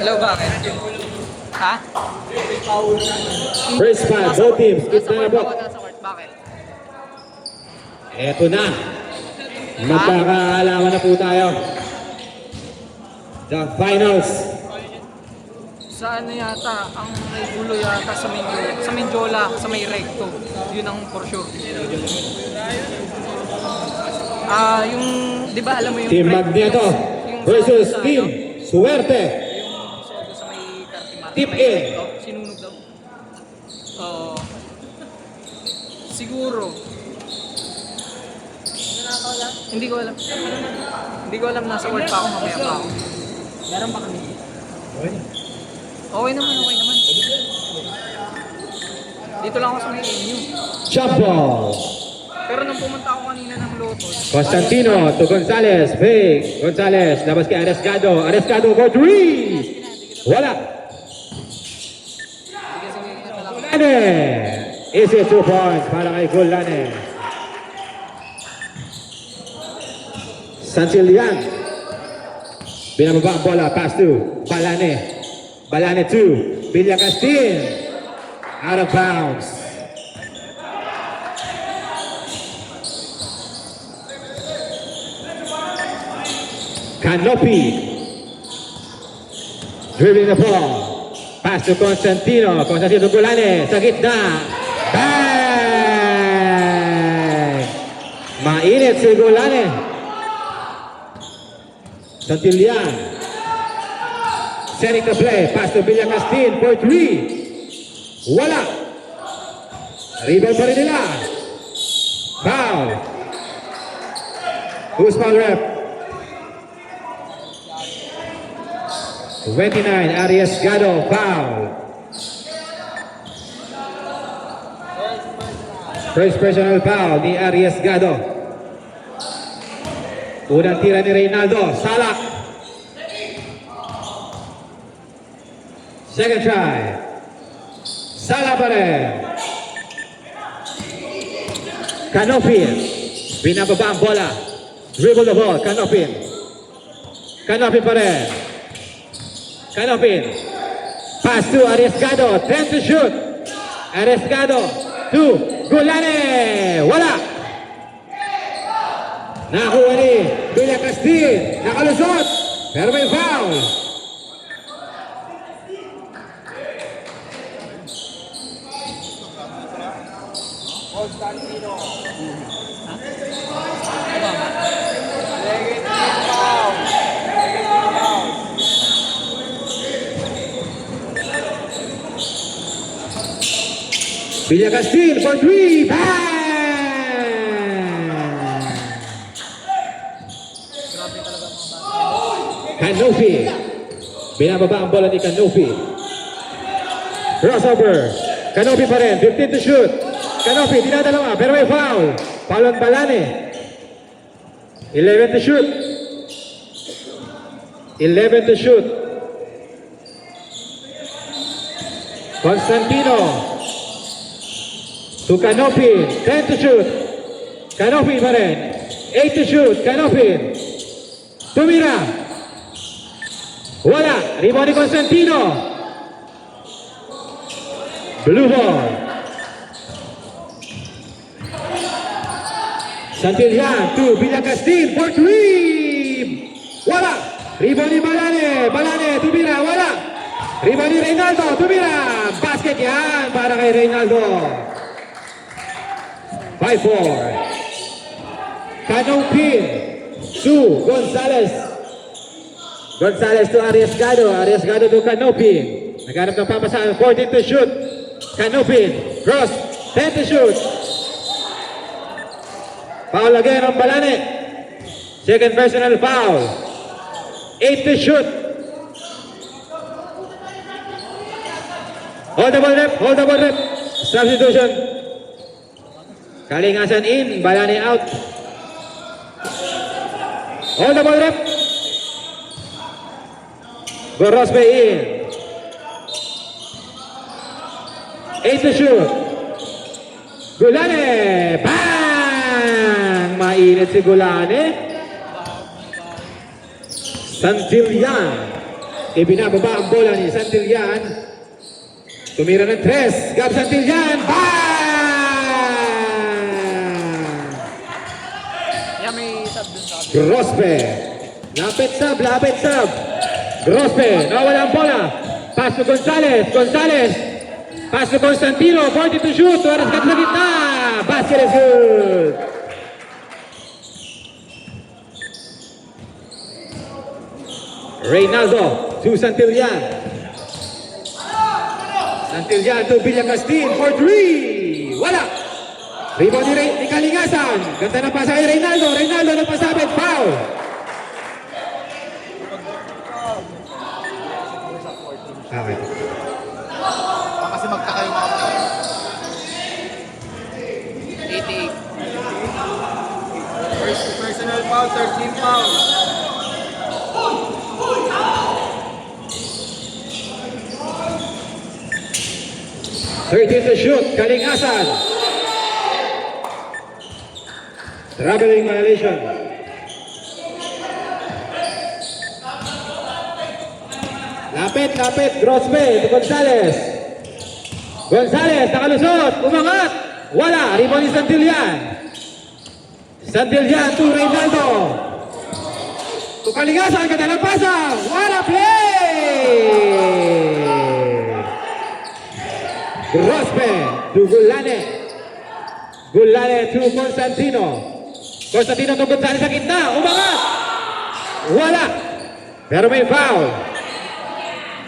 Hello, bakit? Ha? First five, both teams. Keep Nasa na court ball. ako, nasa court. Bakit? Eto na. Magkakaalaman na po tayo. The finals. Sa ano yata, ang may gulo yata sa Menjola, sa may recto. Yun ang for sure. Yung, di ba alam mo yung Team Magneto versus sa Team Suwerte. yung sodo sa may Cartimar. Tip may in. recto, sinunog daw. Siguro. Hindi ko alam. Hindi ko alam, nasa court pa ako, mamaya pa ako. Meron pa kami. Okay naman. Dito lang ako sa may MU. Jump ball. Pero nung pumunta ako kanina ng Lotos, Constantino to Gonzalez. Fake. Gonzalez. Labas kay Arescado. Arescado for three. Wala. Gulane. Easy 2 points para kay Gulane. Santillan. Binababa ang bola. Pass to Balane. Balane 2. Villacastin. Out of bounds. Canopy. Dribbling the ball. Pass to Constantino. Constantino Gulane. Sa gitna. Bang! Mainit si Gulane. Santillan. Setting the play. Pass to Villacastin for 3. Wala. Rebound pa rin nila. Foul. Who's foul rep? 29, Arias Gado, foul. First personal foul ni Arias Gado. Unang tira ni Reynaldo, salak. Second try. Sala pa rin. Canopin. Binababa ang bola. Dribble the ball. Canopin. Canopin pa rin. Canopin. Pass to Arriesgado. 10 to shoot. Arriesgado to Gulane. Wala. Nakuha ni Villacastin. Nakalusot. Pero may foul. Villacastin for 3. Bang! Canopy. Binababa ang bola ni Canopy. Crossover. Canopy pa rin. 15 to shoot. Canopy, dinadalawa, pero may foul. Foul on Balane. 11 to shoot. 11 to shoot. Constantino. To Canopy. 10 to shoot. Canopy pa rin. 8 to shoot. Canopy. Tumira. Wala. Rebound ni Constantino. Blue ball. Santillan to Villacastin for 3. Wala. Rebound ni Balane. Balane, tumira. Wala. Rebound ni Reynaldo. Tumira. Basket yan para kay Reynaldo. 5-4. Canopin to Gonzalez. Gonzalez to Arriesgado. Arriesgado to Canopin. Naghanap ng papasahan. 14 to shoot. Canopin. Cross. 10 to shoot. Foul again on Balane. Second personal foul. 8 to shoot. Hold the ball rep. Hold the ball rep. Substitution. Kalingasan in. Balane out. Hold the ball rep. Gorospe in. 8 to shoot. Gulane. Bang! Mainit si Gulane. Santillan. Ibinababa ang bola ni Santillan. Tumira ng 3. Gab Santillan. Bang! Yan may sub dun sa akin. Grospe. Lapit sub. Grospe. Nawala ang bola. Pass to Gonzales. Pass to Constantino. 40 to shoot. Oras kat sa gitna. Basket is good. Reynaldo to Santillan. Santillan to Villacastin for 3. Wala. Rebound ni Kalingasan. Ganda ng pasa kay Reynaldo. Reynaldo nagpasabit. Foul. Okay. Kasi magtaka yung mga 88. Personal foul, 13 foul. To shoot, Kalingasan. Traveling violation. Lapit, Grospe to Gonzales. Gonzales, nakalusot, umangat. Wala, rebound ni Santillan. Santillan to Reynaldo. To Kalingasan, ganda ng pasa. What a play! Grospe to Gulane. Gulane to Constantino. Constantino to Gonzales sa gitna. Umangat. Wala. Pero may foul.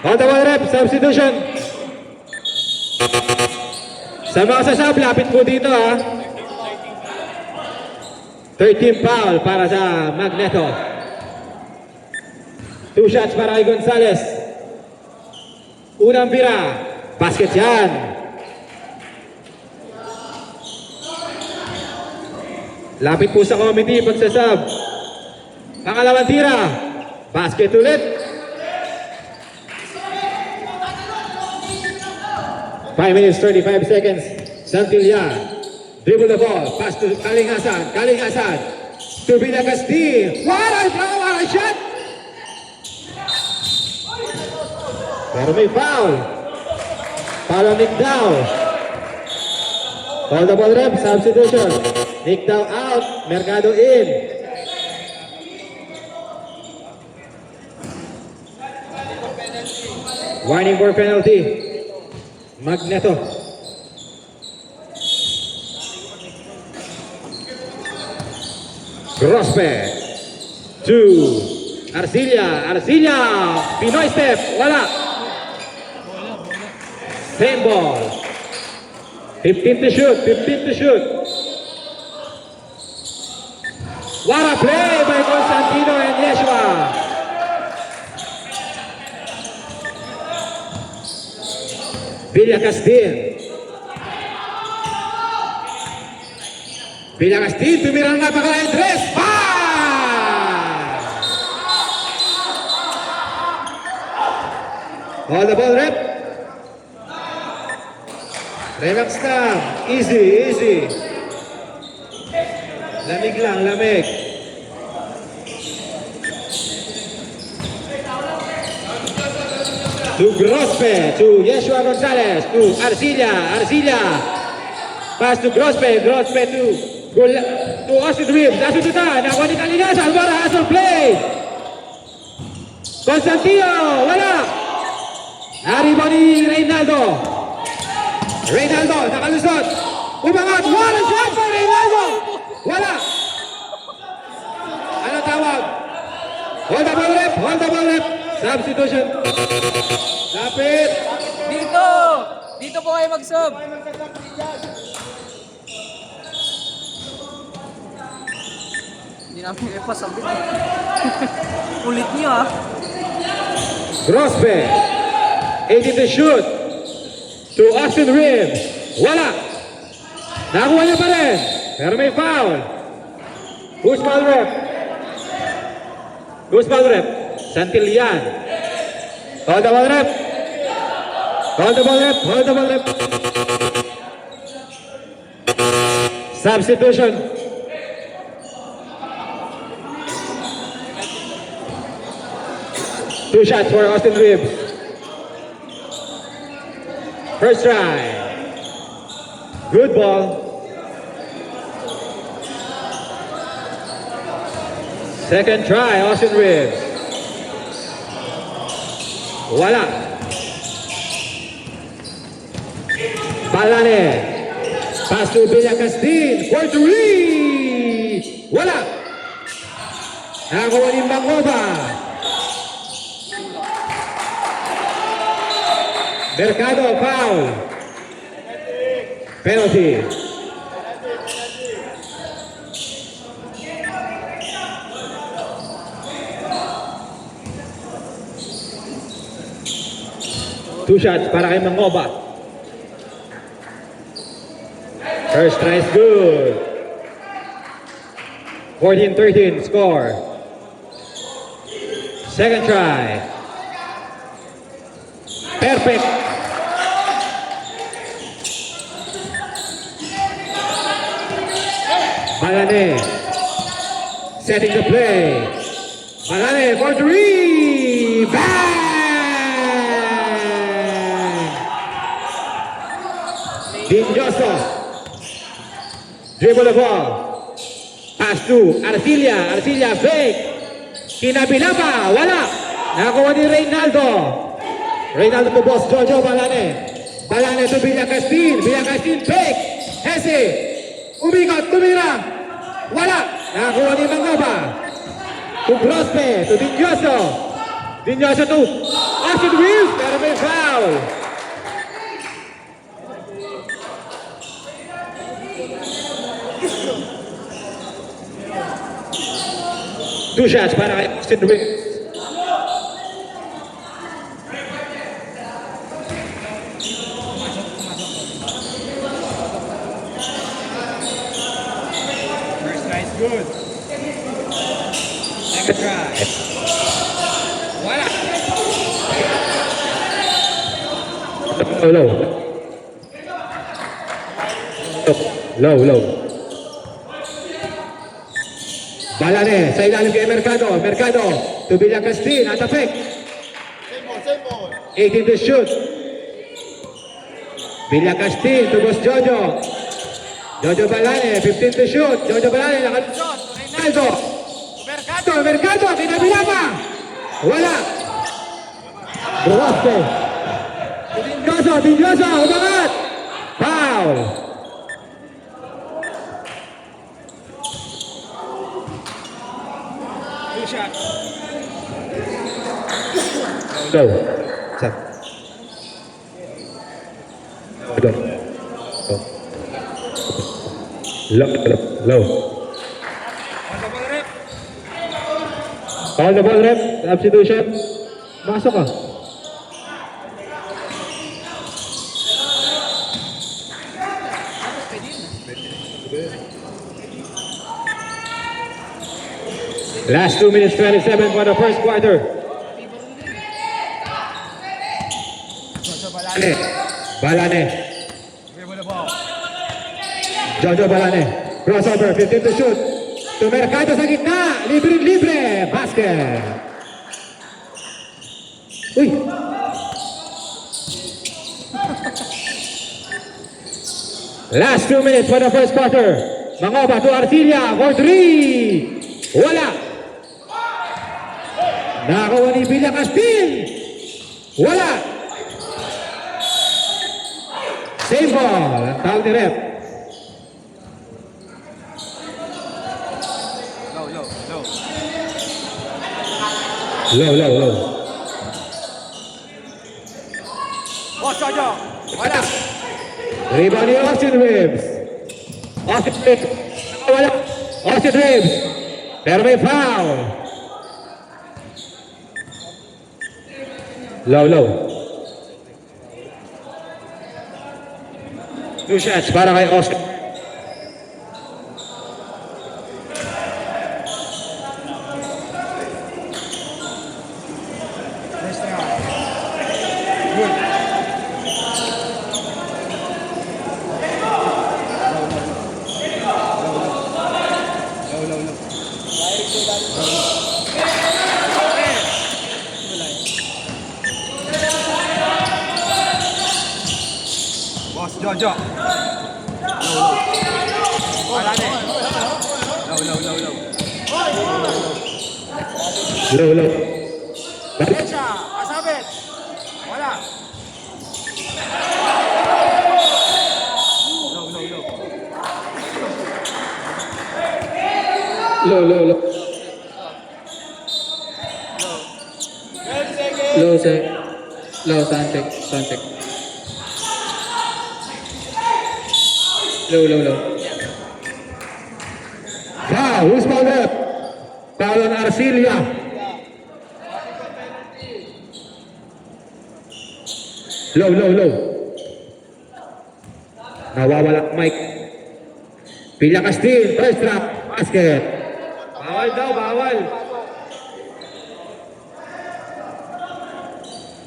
On the ball rep, substitution. Sa mga sasab, lapit po dito ha. 13 foul para sa Magneto. 2 shots para kay Gonzales. Unang bira. Basket yan. Lapit po sa committee pagsasab. Pangalawang tira. Basket ulit. 5 minutes, 35 seconds. Santillan. Dribble the ball. Pass to Kalingasan. To Villacastin. What a shot! Pero may foul. Foul on Nick Dow. Call the ball rep. Substitution. Nick Dow out. Mercado in. Warning for penalty. Magneto. Grospe. 2. Arcilla. Pinoy step. Wala. Same ball. 15 to shoot. What a play by Constantino and Yeshua. Villacastin, tumirang napakalaking tres. Hold the ball, rep. Relax lang. Easy. Lamig. To Grospe, to Yeshua Gonzales, to Arcilla. Pass to Grospe to Austin Reeves. Asututan, nakuha ni Kalingasan. What a hustle play! Constantino, wala! Naribaw ni Reynaldo, nakalusot. Umangat, what a shot for Reynaldo! Wala! Ano tawag? Hold the ball rep. Substitution. Lapit. Dito po kayo mag-sub. Hindi namin kayo pasabit. Ulit niyo ah. Grospe. 80 to shoot. To Austin Reeves. Wala. Nakuha niya pa rin. Pero may foul. Who's foul rep? Santillan. Hold the ball rep. Substitution. 2 shots for Austin Reeves. First try. Good ball. Second try, Austin Reeves. Wala. Balane. Pass to Villacastin. For 3. Wala. Nakakuha ni Mangoba. Mercado, foul. Penalty. Two shots para kay Mangoba. First try is good. 14-13 score. Second try. Perfect. Balane. Setting the play. Balane for 3. Bang! Dinyoso. Dribble the ball. Pass to Arcilla. Arcilla fake. Kinabila pa. Wala. Nakakuha ni Reynaldo. Reynaldo to boss Jojo Balane. Balane to Villacastin. Villacastin fake. Hesse. Umigot. Tumira. Wala. Nakakuha ni Mangoba. To Grospe. To Dinyoso. Dinyoso to Austin Reeves. Pero may foul. Two shots para kay Austin Reeves. First try is good. Second try. Wala. Low. Low. Balane sa ilalim kay Mercado. Mercado to Villacastin at the fake. Same ball. 18 to shoot. Villacastin to boss Jojo. Jojo Balane, 15 to shoot. Jojo Balane, nakalusot. Reynaldo. Mercado, kinabila pa. Wala. Grospe. Dinyoso, umangat. Foul. Two shots. Low. Set. Low. Low. On the ball, rep. Call the ball rep. Substitution. Masok ka. Last 2 minutes 27 for the first quarter. Balane. Dribble the ball. Jojo Balane. Crossover, 15 to shoot. To Mercado sa gitna. Libre. Basket. Uy. Last 2 minutes for the first quarter. Mangoba to Arcilla for 3. Wala. Nakakuha ni Villacastin. Wala. Save ball. Ang tawag ni rep. Low. Boss Jojo. Wala. Rebound ni Austin Reeves. Wala. Austin Reeves. Pero may foul. Low. Two shots para kay Austin. First try. Good. Low. Jojo. Wala na eh. Low. Low. Balik. Siya, kasabit. Wala. Low. Low. Low, sir. Low, sound check. Low. Foul, who's fouled up? Foul on Arcilia. Low. Nawawala Mike. Villa Castil, first trap, basket. Bawal.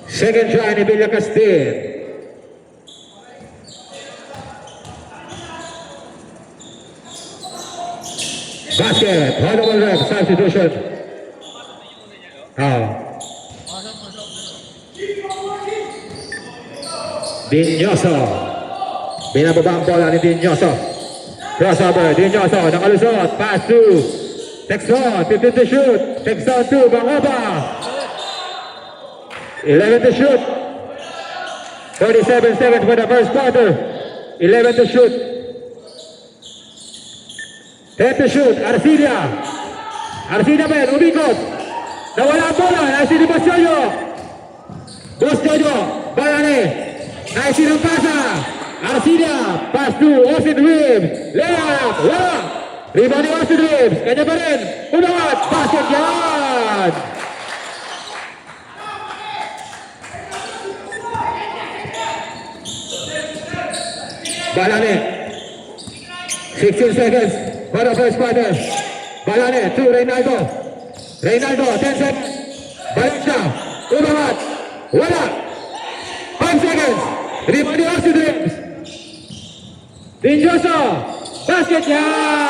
Second try ni Villa Castil. Basket, honorable rep, substitution. Dinyoso. Binababa ang bola ni Dinyoso. Crossover, Dinyoso, nakalusot, pass to Texon, 15 to shoot. Texon 2, Bangoba. 11 to shoot. 47 seconds for the first quarter. 11 to shoot. 10 to shoot. Arcilia ba yan? Umikot. Nawala ang bola. Nasi ni Bosyoyo. Balane. Nasi ng pasa. Arcilia. Pass to Austin Reeves. Layup. Wala. Rebound ni Austin Reeves. Kanya pa rin. Unawat. Basket yan. Balane. 16 seconds for the first quarter. Balane to Reynaldo. 10 seconds. Balik siya. Umangat. Wala. 5 seconds. Rebound ni Austin Reeves. Dinyoso. Basket yan.